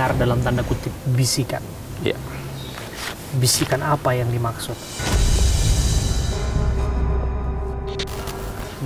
mendengar dalam tanda kutip bisikan. Ya. Bisikan apa yang dimaksud?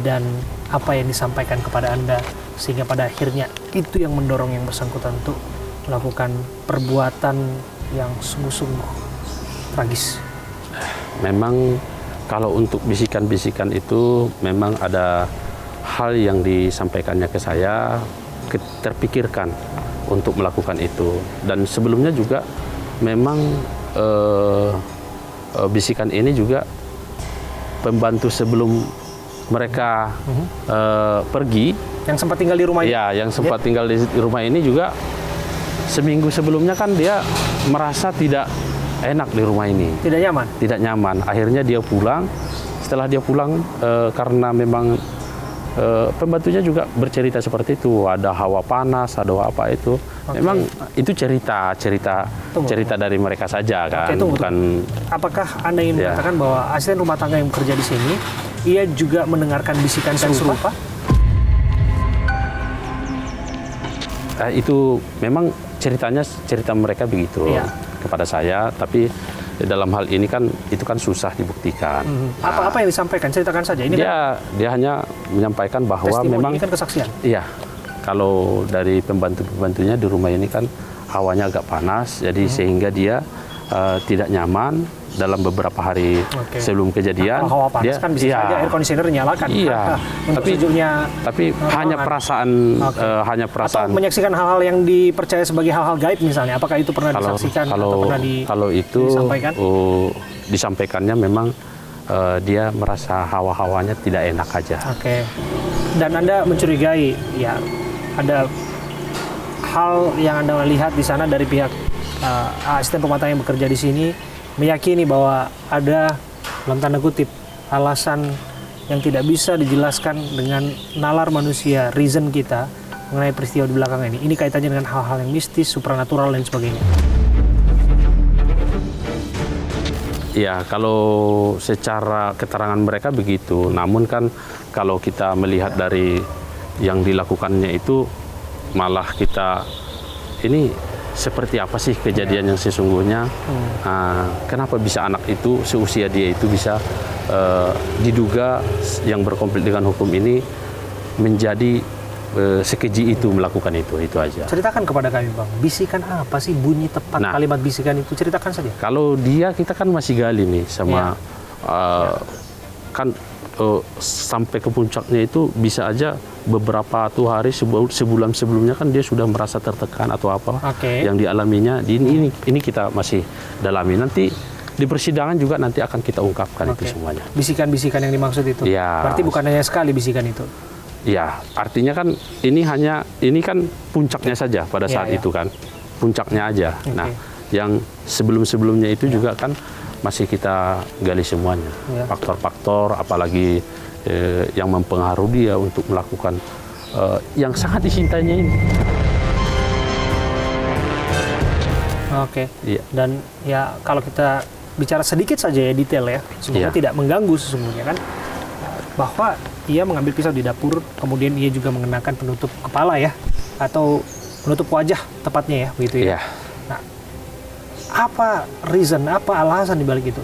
Dan apa yang disampaikan kepada Anda sehingga pada akhirnya itu yang mendorong yang bersangkutan untuk melakukan perbuatan yang sungguh-sungguh tragis? Memang kalau untuk bisikan-bisikan itu memang ada hal yang disampaikannya ke saya, terpikirkan untuk melakukan itu. Dan sebelumnya juga memang bisikan ini juga pembantu sebelum mereka pergi. Yang sempat tinggal di rumah ini? Ya, yang sempat tinggal di rumah ini juga seminggu sebelumnya kan dia merasa tidak enak di rumah ini. Tidak nyaman? Tidak nyaman. Akhirnya dia pulang. Setelah dia pulang, karena memang pembantunya juga bercerita seperti itu. Ada hawa panas, ada apa itu. Memang itu cerita dari mereka saja kan. Bukan. Apakah Anda ingin mengatakan bahwa asisten rumah tangga yang bekerja di sini, ia juga mendengarkan bisikan serupa? Itu memang cerita mereka begitu kepada saya, tapi dalam hal ini kan itu kan susah dibuktikan. Apa yang disampaikan? Ceritakan saja. Ini dia hanya menyampaikan bahwa testimoni, memang ini kan kesaksian. Iya, kalau dari pembantunya di rumah ini kan hawanya agak panas, jadi sehingga dia tidak nyaman dalam beberapa hari sebelum kejadian. Kalau hawa panas kan bisa saja air conditioner nyalakan. Iya, tapi hanya perasaan. Atau menyaksikan hal-hal yang dipercaya sebagai hal-hal gaib misalnya. Apakah itu pernah disaksikan atau pernah disampaikan? Disampaikannya memang dia merasa hawa-hawanya tidak enak aja. Dan Anda mencurigai ya ada hal yang Anda lihat di sana dari pihak asisten rumah tangga yang bekerja di sini meyakini bahwa ada dalam tanda kutip alasan yang tidak bisa dijelaskan dengan nalar manusia, reason kita mengenai peristiwa di belakang ini. Ini kaitannya dengan hal-hal yang mistis, supranatural dan sebagainya. Ya, kalau secara keterangan mereka begitu. Namun kan kalau kita melihat dari yang dilakukannya itu malah kita ini seperti apa sih kejadian yang sesungguhnya? Kenapa bisa anak itu seusia dia itu bisa diduga yang berkonflik dengan hukum ini menjadi sekeji itu melakukan itu aja. Ceritakan kepada kami Bang, bisikan apa sih, bunyi tepat kalimat bisikan itu, ceritakan saja. Kalau kita kan masih gali nih sama kan sampai ke puncaknya itu bisa aja beberapa hari sebulan sebelumnya kan dia sudah merasa tertekan atau apa yang dialaminya. Ini kita masih dalami. Nanti di persidangan juga nanti akan kita ungkapkan itu semuanya. Bisikan-bisikan yang dimaksud itu. Berarti bukan hanya sekali bisikan itu. Ya, artinya kan ini kan puncaknya saja pada saat itu kan. Puncaknya aja. Nah, yang sebelum-sebelumnya itu juga kan masih kita gali semuanya. Faktor-faktor apalagi yang mempengaruhi dia untuk melakukan yang sangat dicintainya ini. Dan ya kalau kita bicara sedikit saja ya detail ya, semoga tidak mengganggu sesungguhnya kan, bahwa ia mengambil pisau di dapur, kemudian ia juga mengenakan penutup kepala ya, atau penutup wajah tepatnya ya, begitu ya. Nah, apa reason, apa alasan dibalik itu?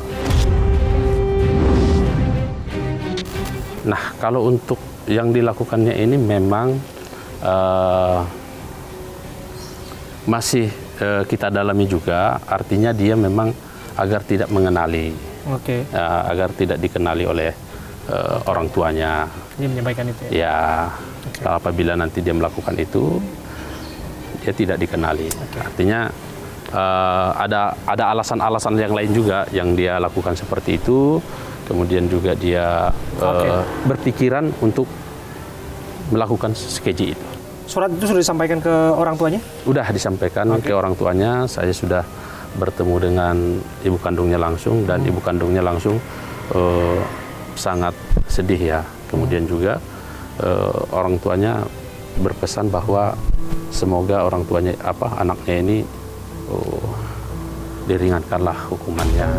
Nah, kalau untuk yang dilakukannya ini memang masih kita dalami juga, artinya dia memang agar tidak mengenali, agar tidak dikenali oleh orang tuanya. Dia menyampaikan itu ya? Apabila nanti dia melakukan itu, dia tidak dikenali. Artinya ada alasan-alasan yang lain juga yang dia lakukan seperti itu. Kemudian juga dia berpikiran untuk melakukan skeji itu. Surat itu sudah disampaikan ke orang tuanya? Sudah disampaikan ke orang tuanya. Saya sudah bertemu dengan ibu kandungnya langsung, dan ibu kandungnya langsung sangat sedih ya. Kemudian juga orang tuanya berpesan bahwa semoga orang tuanya anaknya ini diringankanlah hukumannya.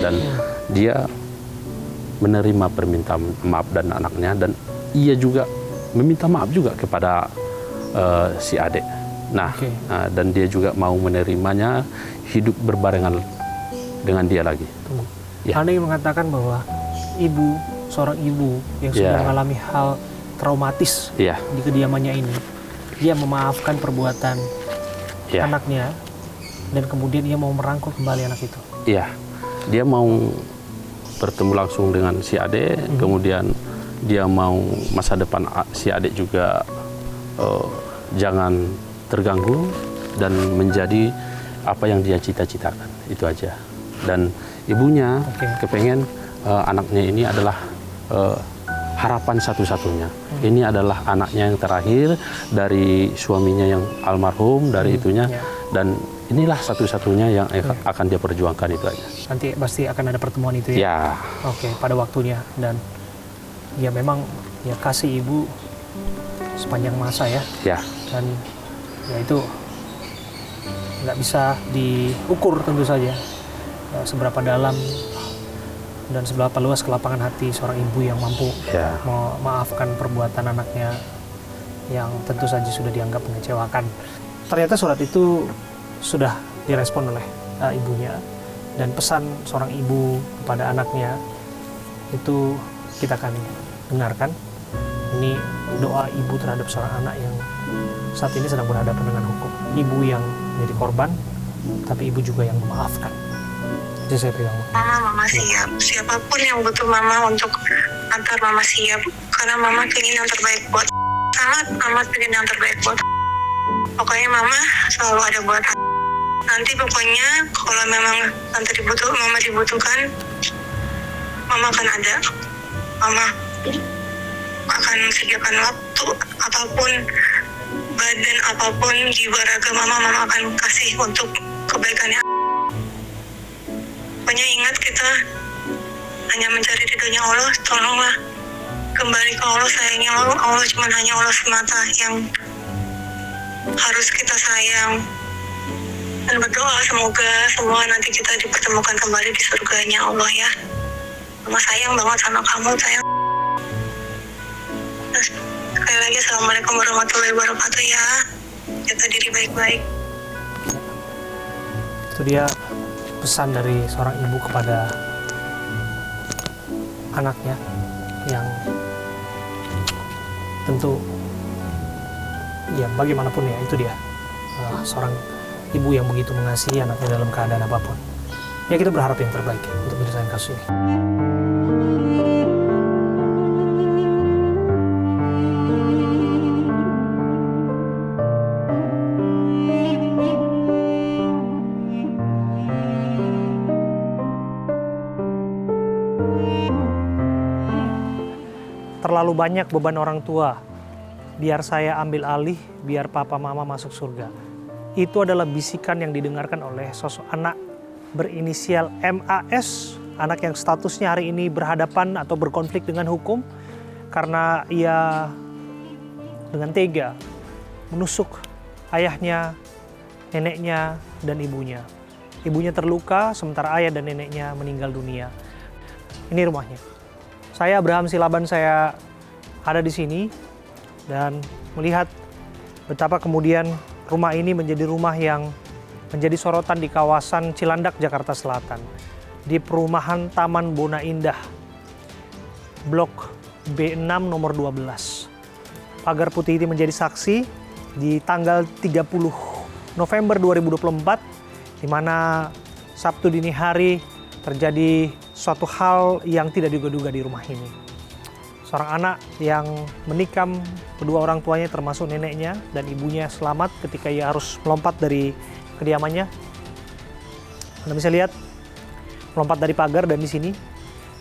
Dan dia menerima permintaan maaf dan anaknya, dan ia juga meminta maaf juga kepada si adik. Nah, Oke. dan dia juga mau menerimanya hidup berbarengan dengan dia lagi. Tunggu. Ya. Anda ingin mengatakan bahwa seorang ibu yang sudah Ya. mengalami hal traumatis Iya, di kediamannya ini, dia memaafkan perbuatan iya, anaknya dan kemudian dia mau merangkul kembali anak itu. iya. Dia mau bertemu langsung dengan si adik, kemudian dia mau masa depan si adik juga jangan terganggu dan menjadi apa yang dia cita-citakan. Itu aja. Dan ibunya kepengen anaknya ini adalah harapan satu-satunya. Ini adalah anaknya yang terakhir dari suaminya yang almarhum, dari itunya. Dan inilah satu-satunya yang akan dia perjuangkan, itu aja. Nanti pasti akan ada pertemuan itu ya? Ya, Oke, pada waktunya. Dan ya memang ya kasih ibu sepanjang masa ya. ya, Dan ya itu nggak bisa diukur tentu saja seberapa dalam dan seberapa luas kelapangan hati seorang ibu yang mampu ya, memaafkan perbuatan anaknya yang tentu saja sudah dianggap mengecewakan. Ternyata surat itu sudah direspon oleh ibunya, dan pesan seorang ibu kepada anaknya itu kita akan dengarkan. Ini doa ibu terhadap seorang anak yang saat ini sedang berhadapan dengan hukum. Ibu yang menjadi korban, tapi ibu juga yang memaafkan. Jadi saya pegang. Mama siap. Siapapun yang butuh mama untuk antar, mama siap. Karena mama pengen yang terbaik buat mama pengen yang terbaik buat. Pokoknya mama selalu ada buat. Nanti pokoknya kalau memang mama dibutuhkan, mama akan ada. Mama akan sediakan waktu apapun, badan apapun, jiwa raga mama akan kasih untuk kebaikannya. Pokoknya ingat, kita hanya mencari ridhonya Allah. Tolonglah kembali ke Allah, sayangi Allah. Allah cuma hanya Allah semata yang harus kita sayang. Dan berdoa semoga semua nanti kita dipertemukan kembali di surganya Allah ya. Mama sayang banget sama kamu, sayang. Terus, sekali lagi assalamualaikum warahmatullahi wabarakatuh ya. Jaga diri baik-baik. Itu dia pesan dari seorang ibu kepada anaknya yang tentu ya bagaimanapun ya itu dia seorang ibu yang begitu mengasihi anaknya dalam keadaan apapun. Ya kita berharap yang terbaik untuk menyelesaikan kasus ini. Terlalu banyak beban orang tua. Biar saya ambil alih, biar papa mama masuk surga. Itu adalah bisikan yang didengarkan oleh sosok anak berinisial MAS, anak yang statusnya hari ini berhadapan atau berkonflik dengan hukum karena ia dengan tega menusuk ayahnya, neneknya, dan ibunya. Ibunya terluka sementara ayah dan neneknya meninggal dunia. Ini rumahnya. Saya Abraham Silaban, saya ada di sini dan melihat betapa kemudian rumah ini menjadi rumah yang menjadi sorotan di kawasan Cilandak, Jakarta Selatan. Di perumahan Taman Bona Indah, Blok B6 nomor 12. Pagar putih ini menjadi saksi di tanggal 30 November 2024, di mana Sabtu dini hari terjadi suatu hal yang tidak diduga-duga di rumah ini. Seorang anak yang menikam kedua orang tuanya termasuk neneknya dan ibunya selamat ketika ia harus melompat dari kediamannya. Anda bisa lihat melompat dari pagar, dan di sini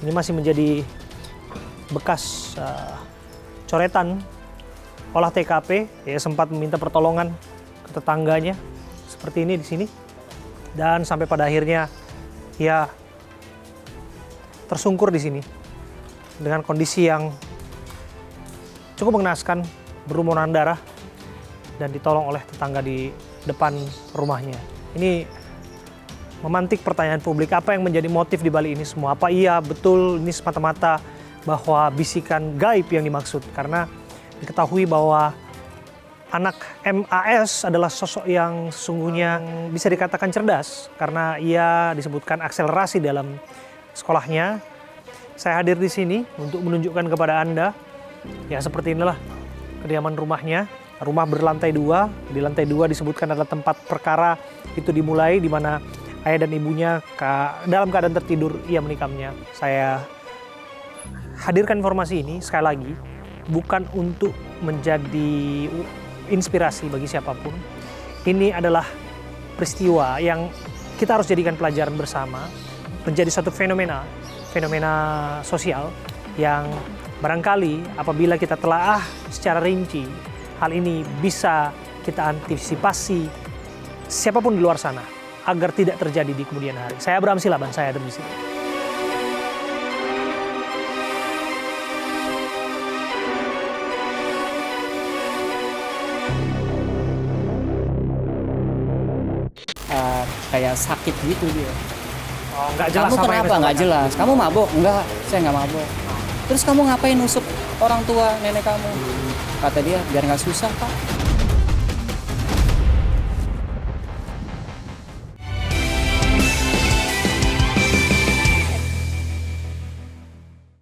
ini masih menjadi bekas coretan olah TKP. Ya, sempat meminta pertolongan ke tetangganya seperti ini di sini, dan sampai pada akhirnya ia tersungkur di sini dengan kondisi yang cukup mengenaskan, berlumuran darah, dan ditolong oleh tetangga di depan rumahnya. Ini memantik pertanyaan publik, apa yang menjadi motif di balik ini semua? Apa iya betul ini semata-mata bahwa bisikan gaib yang dimaksud? Karena diketahui bahwa Anak MAS adalah sosok yang sesungguhnya bisa dikatakan cerdas karena ia disebutkan akselerasi dalam sekolahnya. Saya hadir di sini untuk menunjukkan kepada Anda, ya seperti inilah kediaman rumahnya. Rumah berlantai 2, di lantai 2 disebutkan adalah tempat perkara itu dimulai, di mana ayah dan ibunya dalam keadaan tertidur ia menikamnya. Saya hadirkan informasi ini sekali lagi bukan untuk menjadi inspirasi bagi siapapun. Ini adalah peristiwa yang kita harus jadikan pelajaran bersama, menjadi suatu fenomena sosial yang barangkali apabila kita telaah secara rinci, hal ini bisa kita antisipasi siapapun di luar sana agar tidak terjadi di kemudian hari. Saya Abraham Silaban, saya ada di sini. Kayak sakit gitu dia. Oh, nggak jelas Kamu apa yang kenapa? Nggak jelas. Kamu mabok? Enggak, saya nggak mabok. Terus kamu ngapain nusuk orang tua nenek kamu? Kata dia, biar nggak susah, Pak.